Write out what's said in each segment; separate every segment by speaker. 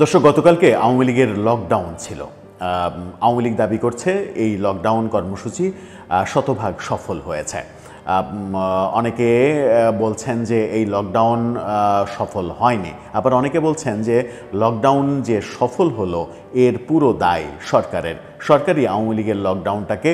Speaker 1: দর্শক, গতকালকে আওয়ামী লীগের লকডাউন ছিল। আওয়ামী লীগ দাবি করছে এই লকডাউন কর্মসূচি শতভাগ সফল হয়েছে। অনেকে বলছেন যে এই লকডাউন সফল হয়নি, আবার অনেকে বলছেন যে লকডাউন যে সফল হলো এর পুরো দায় সরকারের। সরকারই আওয়ামী লীগের লকডাউনটাকে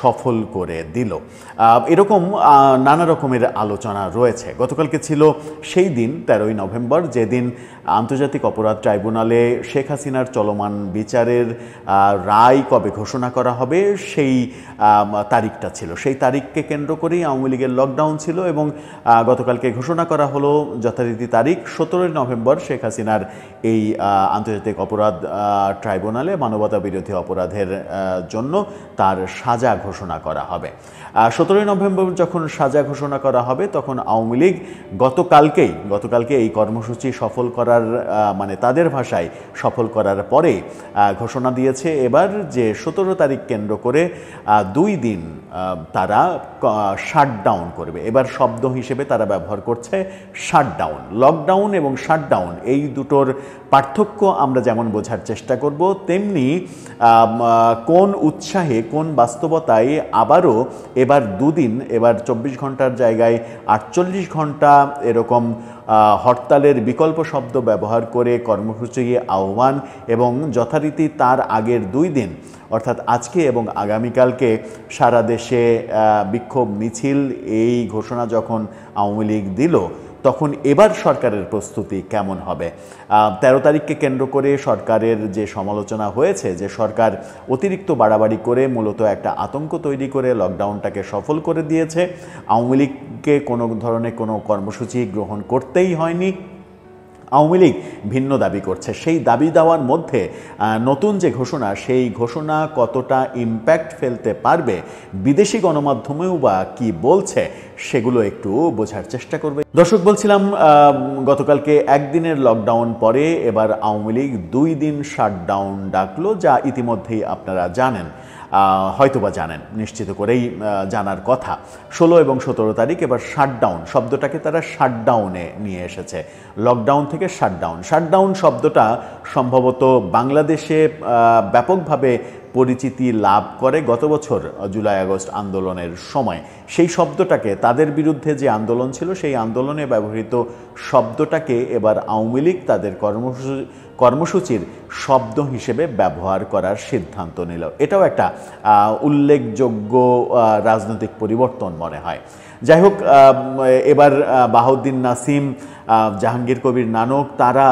Speaker 1: সফল করে দিল। এরকম নানা রকমের আলোচনা রয়েছে। গতকালকে ছিল সেই দিন 13ই নভেম্বর, যেদিন আন্তর্জাতিক অপরাধ ট্রাইব্যুনালে শেখ হাসিনার চলমান বিচারের রায় কবে ঘোষণা করা হবে সেই তারিখটা ছিল। সেই তারিখকে কেন্দ্র করেই আওয়ামী লীগের লকডাউন ছিল এবং গতকালকে ঘোষণা করা হলো যথারীতি তারিখ 17ই নভেম্বর শেখ হাসিনার এই আন্তর্জাতিক অপরাধ ট্রাইব্যুনালে মানবতা বিরোধী অপরাধের জন্য তার সাজা ঘোষণা করা হবে। 17ই নভেম্বর যখন সাজা ঘোষণা করা হবে তখন আওয়ামী লীগ গতকালকে এই কর্মসূচি সফল করার মানে তাদের ভাষায় সফল করার পরে ঘোষণা দিয়েছে এবার যে 17 তারিখ কেন্দ্র করে 2 দিন তারা শাটডাউন করবে। এবার শব্দ হিসেবে তারা ব্যবহার করছে শাটডাউন। লকডাউন এবং শাটডাউন এই দুটোর পার্থক্য আমরা যেমন বোঝার চেষ্টা করব, তেমনি কোন উৎসাহে কোন বাস্তবতায় আবারও এবার 2 দিন, এবার 24 ঘন্টার জায়গায় 48 ঘন্টা এরকম হরতালের বিকল্প শব্দ ব্যবহার করে কর্মসূচি আহ্বান এবং যথারীতি তার আগের 2 দিন অর্থাৎ আজকে এবং আগামীকালকে সারা দেশে বিক্ষোভ মিছিল, এই ঘোষণা যখন আওয়ামী লীগ দিল তখন এবার সরকারের প্রস্তুতি কেমন হবে। 13 তারিখকে কেন্দ্র করে সরকারের যে সমালোচনা হয়েছে যে সরকার অতিরিক্ত বাড়াবাড়ি করে মূলত একটা আতঙ্ক তৈরি করে লকডাউনটাকে সফল করে দিয়েছে। আওয়ামী লীগকে কোনো ধরনের কোনো কর্মসূচি গ্রহণ করতেই হয়নি। আওয়ামী লীগ ভিন্ন দাবি করছে। সেই দাবি দেওয়ার মধ্যে নতুন যে ঘোষণা, সেই ঘোষণা কতটা ইম্প্যাক্ট ফেলতে পারবে, বিদেশি গণমাধ্যমেও বা কি বলছে সেগুলো একটু বোঝার চেষ্টা করবে। দর্শক, বলছিলাম গতকালকে একদিনের লকডাউন পরে এবার আওয়ামী লীগ 2 দিন শাটডাউন ডাকলো, যা ইতিমধ্যেই আপনারা জানেন, হয়তোবা জানেন, নিশ্চিত করেই জানার কথা। 16 এবং 17 তারিখ এবার শাটডাউন শব্দটাকে তারা শাটডাউনে নিয়ে এসেছে। লকডাউন থেকে শাটডাউন। শাটডাউন শব্দটা সম্ভবত বাংলাদেশে ব্যাপকভাবে পরিচিতি লাভ করে গত বছর জুলাই আগস্ট আন্দোলনের সময়। সেই শব্দটাকে, তাদের বিরুদ্ধে যে আন্দোলন ছিল সেই আন্দোলনে ব্যবহৃত শব্দটাকে এবার আওয়ামী লীগ তাদের কর্মসূচির শব্দ হিসেবে ব্যবহার করার সিদ্ধান্ত নিল। এটাও একটা উল্লেখযোগ্য রাজনৈতিক পরিবর্তন মনে হয়। যাই হোক, এবার বাহাউদ্দিন নাসিম, জাহাঙ্গীর কবির নানক তারা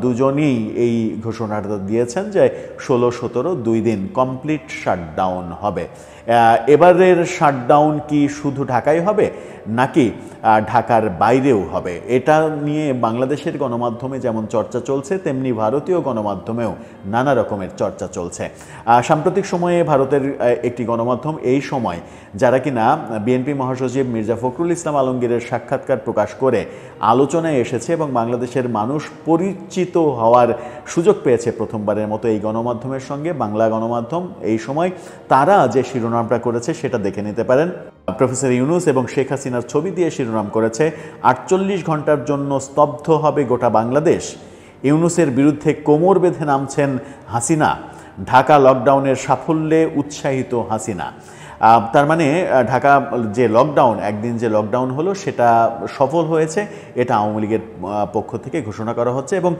Speaker 1: দুজনেই এই ঘোষণাটা দিয়েছেন যে 16-17 2 দিন কমপ্লিট শাটডাউন হবে। এবারের শাটডাউন কি শুধু ঢাকায় হবে নাকি ঢাকার বাইরেও হবে, এটা নিয়ে বাংলাদেশের গণমাধ্যমে যেমন চর্চা চলছে তেমনি ভারতীয় গণমাধ্যমেও নানা রকমের চর্চা চলছে। সাম্প্রতিক সময়ে ভারতের একটি গণমাধ্যম এই সময়, যারা কিনা বিএনপি মহাসচিব মির্জা ফখরুল ইসলাম আলমগীরের সাক্ষাৎকার প্রকাশ করে আলোচনায় এসেছে এবং বাংলাদেশের মানুষ পরিচিত হওয়ার সুযোগ পেয়েছে প্রথমবারের মতো এই গণমাধ্যমের সঙ্গে, বাংলা গণমাধ্যম, এই সময় তারা যে শিরোনামটা করেছে সেটা দেখে নিতে পারেন। প্রফেসর ইউনূস এবং শেখ হাসিনার ছবি দিয়ে শিরোনাম করেছে 48 ঘন্টার জন্য স্তব্ধ হবে গোটা বাংলাদেশ, ইউনূসের বিরুদ্ধে কোমর বেঁধে নামছেন হাসিনা, ঢাকা লকডাউনের সাফল্যে উৎসাহিত হাসিনা। তার মানে ঢাকা যে লকডাউন, একদিন যে লকডাউন হলো সেটা সফল হয়েছে, এটা আওয়ামী লীগের পক্ষ থেকে ঘোষণা করা হচ্ছে। এবং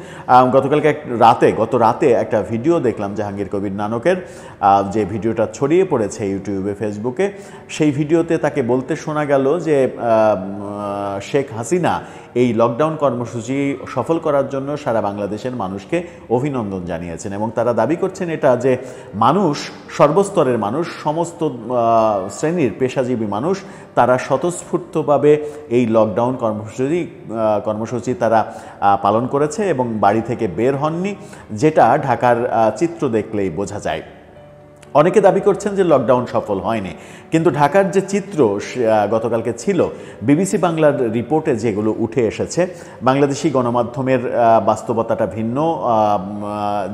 Speaker 1: গত রাতে একটা ভিডিও দেখলাম জাহাঙ্গীর কবির নানকের, যে ভিডিওটা ছড়িয়ে পড়েছে ইউটিউবে, ফেসবুকে। সেই ভিডিওতে তাকে বলতে শোনা গেল যে শেখ হাসিনা এই লকডাউন কর্মসূচি সফল করার জন্য সারা বাংলাদেশের মানুষকে অভিনন্দন জানিয়েছেন এবং তারা দাবি করছেন এটা যে মানুষ, সর্বস্তরের মানুষ, সমস্ত শ্রেণীর পেশাজীবী মানুষ, তারা স্বতঃস্ফূর্তভাবে এই লকডাউন কর্মসূচি তারা পালন করেছে এবং বাড়ি থেকে বের হননি, যেটা ঢাকার চিত্র দেখলেই বোঝা যায়। অনেকে দাবি করছেন যে লকডাউন সফল হয়নি, কিন্তু ঢাকার যে চিত্র গতকালকে ছিল, বিবিসি বাংলার রিপোর্টে যেগুলো উঠে এসেছে, বাংলাদেশি গণমাধ্যমের বাস্তবতাটা ভিন্ন,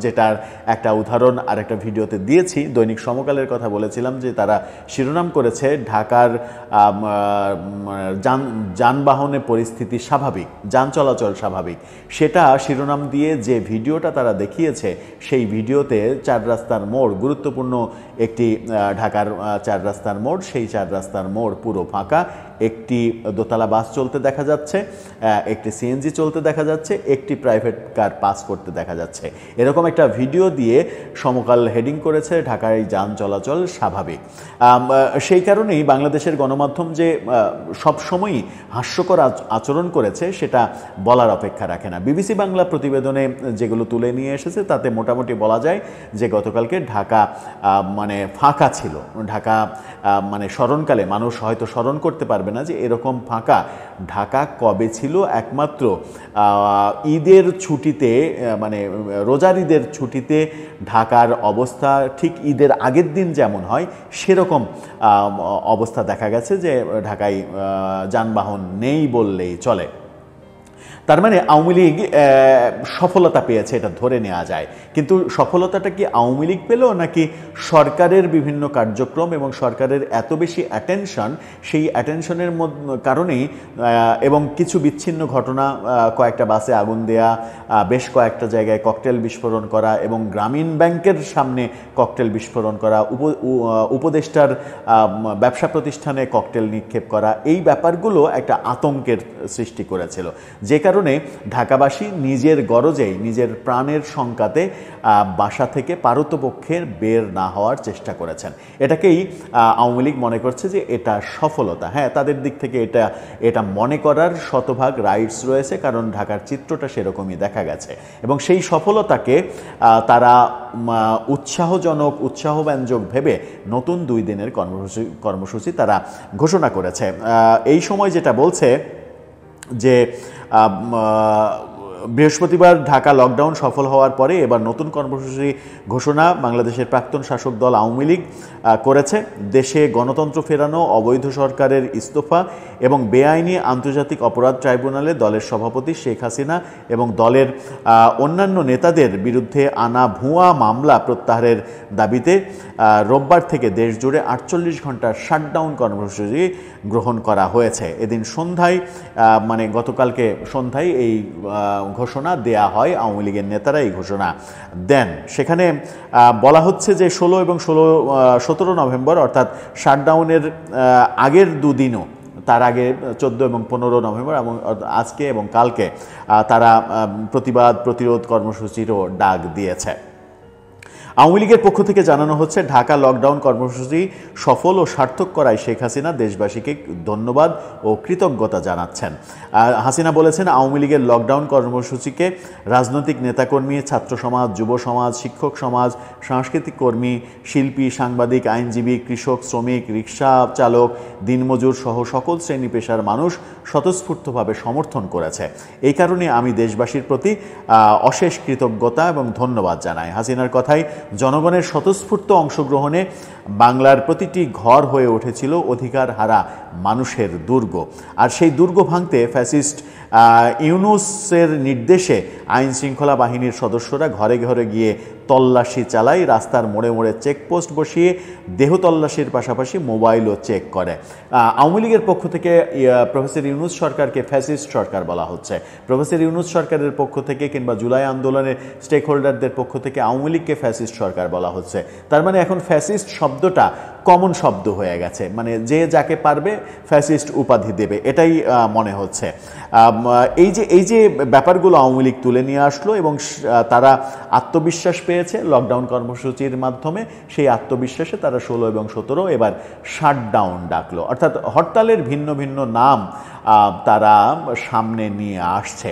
Speaker 1: যেটার একটা উদাহরণ আর একটা ভিডিওতে দিয়েছি। দৈনিক সমকালের কথা বলেছিলাম যে তারা শিরোনাম করেছে ঢাকার যানবাহনের পরিস্থিতি স্বাভাবিক, যান চলাচল স্বাভাবিক। সেটা শিরোনাম দিয়ে যে ভিডিওটা তারা দেখিয়েছে, সেই ভিডিওতে চার রাস্তার মোড়, গুরুত্বপূর্ণ একটি ঢাকার চার রাস্তার মোড়, সেই চার রাস্তার মোড় পুরো ফাঁকা, একটি দোতলা বাস চলতে দেখা যাচ্ছে, একটি সিএনজি চলতে দেখা যাচ্ছে, একটি প্রাইভেট কার পাস করতে দেখা যাচ্ছে। এরকম একটা ভিডিও দিয়ে সমকাল হেডিং করেছে ঢাকায় যান চলাচল স্বাভাবিক। সেই কারণেই বাংলাদেশের গণমাধ্যম যে সবসময়ই হাস্যকর আচরণ করেছে সেটা বলার অপেক্ষা রাখে না। বিবিসি বাংলা প্রতিবেদনে যেগুলো তুলে নিয়ে এসেছে তাতে মোটামুটি বলা যায় যে গতকালকে ঢাকা মানে ফাঁকা ছিল। ঢাকা মানে স্মরণকালে মানুষ হয়তো স্মরণ করতে পারবে না যে এরকম ফাঁকা ঢাকা কবে ছিল। একমাত্র ঈদের ছুটিতে, মানে রোজার ঈদের ছুটিতে ঢাকার অবস্থা ঠিক ঈদের আগের দিন যেমন হয় সেরকম অবস্থা দেখা গেছে, যে ঢাকায় যানবাহন নেই বললেই চলে। তার মানে আওয়ামী লীগ সফলতা পেয়েছে, এটা ধরে নেওয়া যায়। কিন্তু সফলতাটা কি আওয়ামী লীগ পেল, নাকি সরকারের বিভিন্ন কার্যক্রম এবং সরকারের এত বেশি অ্যাটেনশন, সেই অ্যাটেনশনের কারণেই এবং কিছু বিচ্ছিন্ন ঘটনা, কয়েকটা বাসে আগুন দেয়া, বেশ কয়েকটা জায়গায় ককটেল বিস্ফোরণ করা এবং গ্রামীণ ব্যাংকের সামনে ককটেল বিস্ফোরণ করা, উপদেষ্টার ব্যবসা প্রতিষ্ঠানে ককটেল নিক্ষেপ করা, এই ব্যাপারগুলো একটা আতঙ্কের সৃষ্টি করেছিল। যে কারণে ঢাকাবাসী নিজের গরজেই, নিজের প্রাণের শঙ্কাতে বাসা থেকে পারতপক্ষে বের না হওয়ার চেষ্টা করেছেন। এটাকেই আওয়ামী লীগ মনে করছে যে এটা সফলতা। হ্যাঁ, তাদের দিক থেকে এটা মনে করার শতভাগ রাইটস রয়েছে, কারণ ঢাকার চিত্রটা সেরকমই দেখা গেছে। এবং সেই সফলতাকে তারা উৎসাহজনক, উৎসাহব্যঞ্জক ভেবে নতুন 2 দিনের কর্মসূচি তারা ঘোষণা করেছে। এই সময় যেটা বলছে যে বৃহস্পতিবার ঢাকা লকডাউন সফল হওয়ার পরে এবার নতুন কর্মসূচি ঘোষণা বাংলাদেশের প্রাক্তন শাসক দল আওয়ামী লীগ করেছে। দেশে গণতন্ত্র ফেরানো, অবৈধ সরকারের ইস্তফা এবং বেআইনি আন্তর্জাতিক অপরাধ ট্রাইব্যুনালে দলের সভাপতি শেখ হাসিনা এবং দলের অন্যান্য নেতাদের বিরুদ্ধে আনা ভুয়া মামলা প্রত্যাহারের দাবিতে রোববার থেকে দেশজুড়ে 48 ঘন্টার শাটডাউন কর্মসূচি গ্রহণ করা হয়েছে। এদিন সন্ধ্যায়, মানে গতকালকে সন্ধ্যায় এই ঘোষণা দেয়া হয়। আওয়ামী লীগের নেতারা এই ঘোষণা দেন। সেখানে বলা হচ্ছে যে 16 এবং 17 নভেম্বর, অর্থাৎ শাটডাউনের আগের 2 দিনও, তার আগে 14 এবং 15 নভেম্বর এবং আজকে এবং কালকে তারা প্রতিরোধ কর্মসূচিরও ডাক দিয়েছে। আওয়ামী লীগের পক্ষ থেকে জানানো হচ্ছে ঢাকা লকডাউন কর্মসূচি সফল ও সার্থক করায় শেখ হাসিনা দেশবাসীকে ধন্যবাদ ও কৃতজ্ঞতা জানাচ্ছেন। হাসিনা বলেছেন, আওয়ামী লীগের লকডাউন কর্মসূচিকে রাজনৈতিক নেতাকর্মী, ছাত্র সমাজ, যুব সমাজ, শিক্ষক সমাজ, সাংস্কৃতিক কর্মী, শিল্পী, সাংবাদিক, আইনজীবী, কৃষক, শ্রমিক, রিক্সা চালক, দিনমজুর সহ সকল শ্রেণী পেশার মানুষ স্বতঃস্ফূর্তভাবে সমর্থন করেছে। এই কারণে আমি দেশবাসীর প্রতি অশেষ কৃতজ্ঞতা এবং ধন্যবাদ জানাই। হাসিনার কথায়, জনগণের স্বতঃস্ফূর্ত অংশগ্রহণে বাংলার প্রতিটি ঘর হয়ে উঠেছিল অধিকার হারা মানুষের দুর্গ। আর সেই দুর্গ ভাঙতে ফ্যাসিস্ট ইউনূসের নির্দেশে আইন শৃঙ্খলা বাহিনীর সদস্যরা ঘরে ঘরে গিয়ে তল্লাশি চালায়, রাস্তার মোড়ে মোড়ে চেকপোস্ট বসিয়ে দেহ তল্লাশির পাশাপাশি মোবাইলও চেক করে। আওয়ামী লীগের পক্ষ থেকে প্রফেসর ইউনূস সরকারকে ফ্যাসিস্ট সরকার বলা হচ্ছে। প্রফেসর ইউনূস সরকারের পক্ষ থেকে কিংবা জুলাই আন্দোলনের স্টেক হোল্ডারদের পক্ষ থেকে আওয়ামী লীগকে ফ্যাসিস্ট সরকার বলা হচ্ছে। তার মানে এখন ফ্যাসিস্ট শব্দটা কমন শব্দ হয়ে গেছে, মানে যে যাকে পারবে ফ্যাসিস্ট উপাধি দেবে, এটাই মনে হচ্ছে। এই যে ব্যাপারগুলো আওয়ামী লীগ তুলে নিয়ে আসলো এবং তারা আত্মবিশ্বাস পেয়েছে লকডাউন কর্মসূচির মাধ্যমে। সেই আত্মবিশ্বাসে তারা 16 এবং 17 এবার শাটডাউন ডাকলো, অর্থাৎ হরতালের ভিন্ন ভিন্ন নাম তারা সামনে নিয়ে আসছে।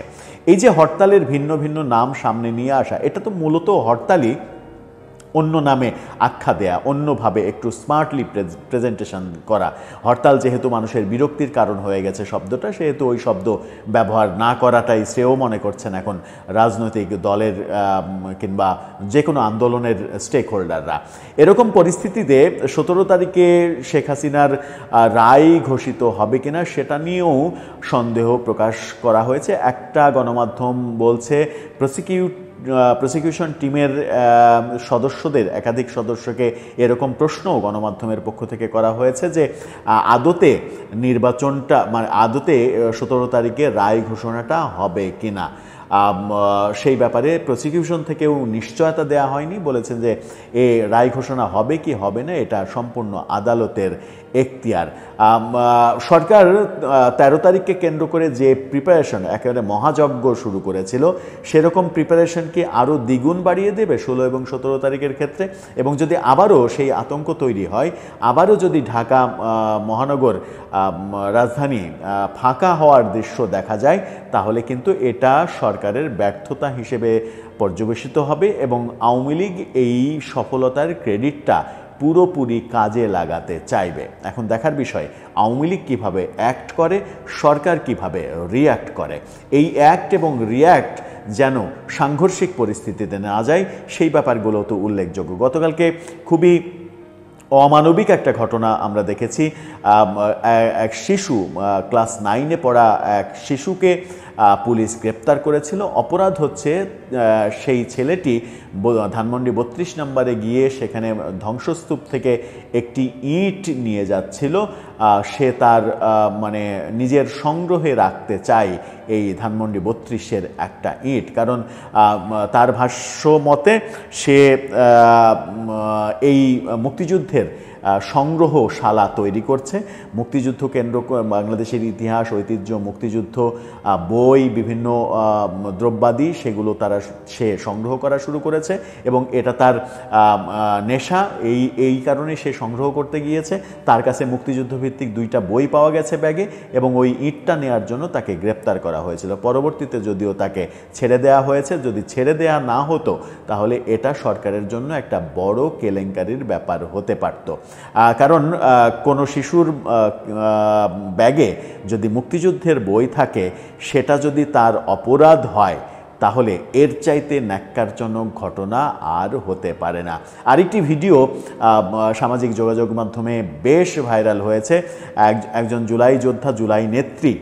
Speaker 1: এই যে হরতালের ভিন্ন ভিন্ন নাম সামনে নিয়ে আসা, এটা তো মূলত হরতালই অন্য নামে আখ্যা দেয়া, অন্যভাবে একটু স্মার্টলি প্রেজেন্টেশন করা। হরতাল যেহেতু মানুষের বিরক্তির কারণ হয়ে গেছে শব্দটা, সেহেতু ওই শব্দ ব্যবহার না করাটাই শ্রেয় মনে করছেন এখন রাজনৈতিক দলের কিংবা যে কোনো আন্দোলনের স্টেক হোল্ডাররা। এরকম পরিস্থিতিতে 17 তারিখে শেখ হাসিনার রায় ঘোষিত হবে কিনা সেটা নিয়েও সন্দেহ প্রকাশ করা হয়েছে। একটা গণমাধ্যম বলছে প্রসিকিউশন টিমের সদস্যদের, একাধিক সদস্যকে এরকম প্রশ্নও গণমাধ্যমের পক্ষ থেকে করা হয়েছে যে আদতে নির্বাচনটা, মানে আদতে 17 তারিখে রায় ঘোষণাটা হবে কিনা। সেই ব্যাপারে প্রসিকিউশন থেকেও নিশ্চয়তা দেওয়া হয়নি। বলেছেন যে এ রায় ঘোষণা হবে কি হবে না এটা সম্পূর্ণ আদালতের এখতিয়ার। সরকার 13 তারিখকে কেন্দ্র করে যে প্রিপারেশন, একেবারে মহাযজ্ঞ শুরু করেছিল, সেরকম প্রিপারেশনকে আরও দ্বিগুণ বাড়িয়ে দেবে 16 এবং 17 তারিখের ক্ষেত্রে। এবং যদি আবারও সেই আতঙ্ক তৈরি হয়, আবারও যদি ঢাকা মহানগর রাজধানী ফাঁকা হওয়ার দৃশ্য দেখা যায়, তাহলে কিন্তু এটা সরকারের ব্যর্থতা হিসেবে পর্যবেসিত হবে এবং আওয়ামী লীগ এই সফলতার ক্রেডিটটা পুরোপুরি কাজে লাগাতে চাইবে। এখন দেখার বিষয় আওয়ামী লীগ কীভাবে অ্যাক্ট করে, সরকার কিভাবে রিয়্যাক্ট করে। এই অ্যাক্ট এবং রিয়্যাক্ট যেন সাংঘর্ষিক পরিস্থিতিতে না যায়, সেই ব্যাপারগুলো তো উল্লেখযোগ্য। গতকালকে খুবই অমানবিক একটা ঘটনা আমরা দেখেছি। এক শিশু, ক্লাস 9-এ পড়া এক শিশুকে পুলিশ গ্রেপ্তার করেছিল। অপরাধ হচ্ছে সেই ছেলেটি ধানমন্ডি 32 নম্বরে গিয়ে সেখানে ধ্বংসস্তূপ থেকে একটি ইট নিয়ে যাচ্ছিল। সে তার মানে নিজের সংগ্রহে রাখতে চায় এই ধানমন্ডি 32-এর একটা ইট, কারণ তার ভাষ্য মতে সে এই মুক্তিযুদ্ধের সংগ্রহশালা তৈরি করছে। মুক্তিযুদ্ধ কেন্দ্র, বাংলাদেশের ইতিহাস, ঐতিহ্য, মুক্তিযুদ্ধ বই, বিভিন্ন দ্রব্যাদি, সেগুলো সে সংগ্রহ করা শুরু করেছে এবং এটা তার নেশা। এই কারণে সে সংগ্রহ করতে গিয়েছে। তার কাছে মুক্তিযুদ্ধ ভিত্তিক 2টা বই পাওয়া গেছে ব্যাগে এবং ওই ইটটা নেওয়ার জন্য তাকে গ্রেপ্তার করা হয়েছিল। পরবর্তীতে যদিও তাকে ছেড়ে দেওয়া হয়েছে। যদি ছেড়ে দেওয়া না হতো তাহলে এটা সরকারের জন্য একটা বড় কেলেঙ্কারির ব্যাপার হতে পারত। কারণ কোনো শিশুর ব্যাগে যদি মুক্তিযুদ্ধের বই থাকে, সেটা যদি তার অপরাধ হয়, তাহলে এর চাইতে ন্যাক্কারজনক ঘটনা আর হতে পারে না। আরেকটি ভিডিও সামাজিক যোগাযোগ মাধ্যমে বেশ ভাইরাল হয়েছে। একজন জুলাই যোদ্ধা, জুলাই নেত্রী,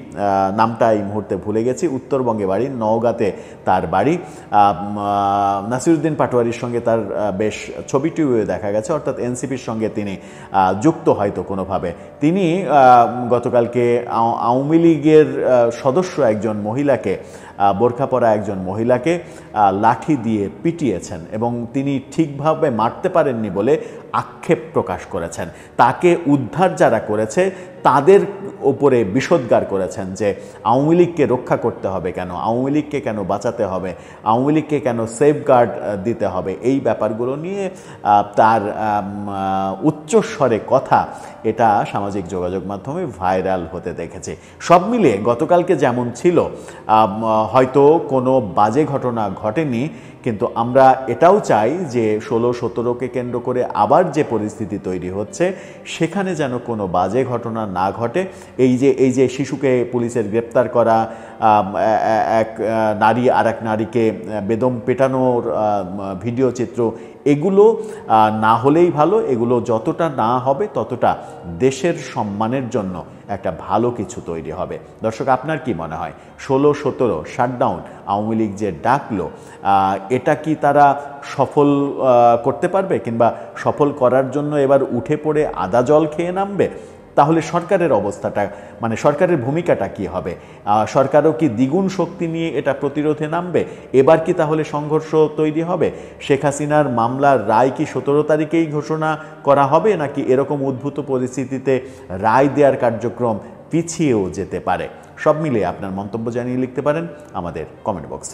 Speaker 1: নামটা এই মুহূর্তে ভুলে গেছি, উত্তরবঙ্গে বাড়ি, নওগাঁতে তার বাড়ি। নাসিরউদ্দিন পাটোয়ারির সঙ্গে তার বেশ ছবিটিও দেখা গেছে, অর্থাৎ এনসিপির সঙ্গে তিনি যুক্ত হয়তো কোনোভাবে। তিনি গতকালকে আওয়ামী লীগের সদস্য একজন মহিলাকে, বোরখা পরা একজন মহিলাকে লাঠি দিয়ে পিটিয়েছেন এবং তিনি ঠিকভাবে মারতে পারেননি বলে আক্ষেপ প্রকাশ করেছেন। তাকে উদ্ধার যারা করেছে তাদের ওপরে বিষোদ্গার করেছেন যে আওয়ামী লীগকে রক্ষা করতে হবে কেন, আওয়ামী লীগকে কেন বাঁচাতে হবে, আওয়ামী লীগকে কেন সেফগার্ড দিতে হবে। এই ব্যাপারগুলো নিয়ে তার উচ্চস্বরে কথা, এটা সামাজিক যোগাযোগ মাধ্যমে ভাইরাল হতে দেখেছে। সব মিলে গতকালকে যেমন ছিল, হয়তো কোনো বাজে ঘটনা ঘটেনি, কিন্তু আমরা এটাও চাই যে 16-17কে কেন্দ্র করে আবার যে পরিস্থিতি তৈরি হচ্ছে, সেখানে যেন কোনো বাজে ঘটনা না ঘটে। এই যে শিশুকে পুলিশের গ্রেপ্তার করা, এক নারী আর এক নারীকে বেদম পেটানোর ভিডিও চিত্র, এগুলো না হলেই ভালো। এগুলো যতটা না হবে ততটা দেশের সম্মানের জন্য একটা ভালো কিছু তৈরি হবে। দর্শক, আপনার কি মনে হয় 16-17 শাটডাউন আওয়ামী লীগ যে ডাকলো, এটা কি তারা সফল করতে পারবে, কিংবা সফল করার জন্য এবার উঠে পড়ে আদা জল খেয়ে নামবে? তাহলে সরকারের অবস্থাটা, মানে সরকারের ভূমিকাটা কি হবে? সরকারও কি দ্বিগুণ শক্তি নিয়ে এটা প্রতিরোধে নামবে? এবার কি তাহলে সংঘর্ষ তৈরি হবে? শেখ হাসিনার মামলার রায় কি 17 তারিখেই ঘোষণা করা হবে, নাকি এরকম উদ্ভূত পরিস্থিতিতে রায় দেওয়ার কার্যক্রম পিছিয়েও যেতে পারে? সব মিলিয়ে আপনার মন্তব্য জানিয়ে লিখতে পারেন আমাদের কমেন্ট বক্সে।